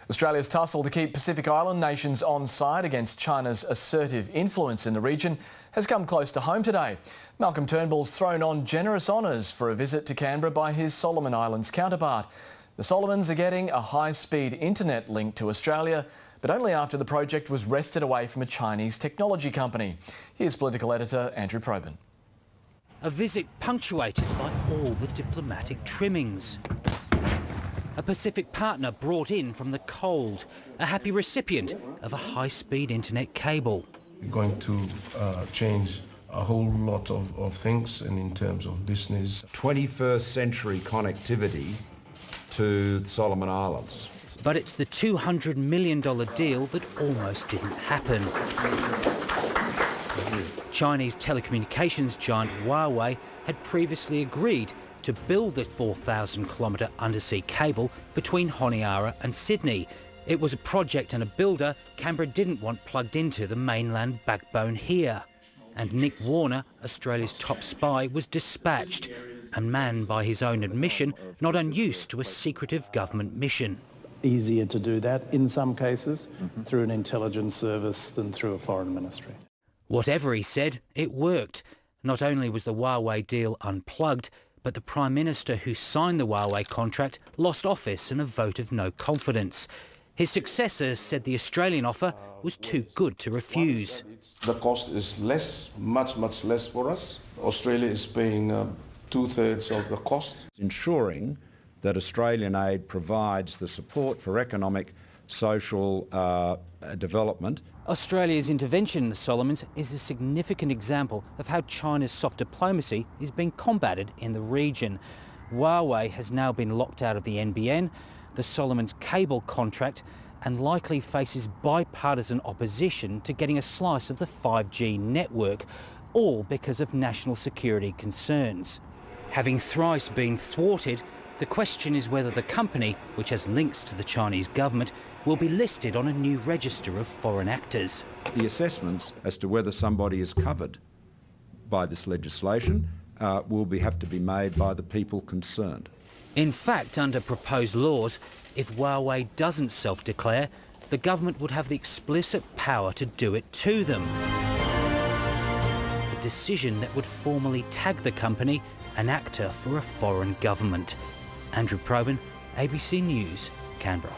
Australia's tussle to keep Pacific Island nations on side against China's assertive influence in the region has come close to home today. Malcolm Turnbull's thrown on generous honours for a visit to Canberra by his Solomon Islands counterpart. The Solomons are getting a high-speed internet link to Australia, but only after the project was wrested away from a Chinese technology company. Here's political editor Andrew Probyn. A visit punctuated by all the diplomatic trimmings. A Pacific partner brought in from the cold, a happy recipient of a high-speed internet cable. We're going to change a whole lot of things, and in terms of business. 21st century connectivity to the Solomon Islands. But it's the $200 million deal that almost didn't happen. Chinese telecommunications giant Huawei had previously agreed to build the 4,000-kilometre undersea cable between Honiara and Sydney. It was a project and a builder Canberra didn't want plugged into the mainland backbone here. And Nick Warner, Australia's top spy, was dispatched, a man by his own admission not unused to a secretive government mission. Easier to do that, in some cases, through an intelligence service than through a foreign ministry. Whatever he said, it worked. Not only was the Huawei deal unplugged, but the Prime Minister who signed the Huawei contract lost office in a vote of no confidence. His successor said the Australian offer was too good to refuse. The cost is less, much less for us. Australia is paying 2/3 of the cost. Ensuring that Australian aid provides the support for economic, social development. Australia's intervention in the Solomons is a significant example of how China's soft diplomacy is being combated in the region. Huawei has now been locked out of the NBN, the Solomons cable contract, and likely faces bipartisan opposition to getting a slice of the 5G network, all because of national security concerns. Having thrice been thwarted, the question is whether the company, which has links to the Chinese government, will be listed on a new register of foreign actors. The assessments as to whether somebody is covered by this legislation will have to be made by the people concerned. In fact, under proposed laws, if Huawei doesn't self-declare, the government would have the explicit power to do it to them. A decision that would formally tag the company an actor for a foreign government. Andrew Probyn, ABC News, Canberra.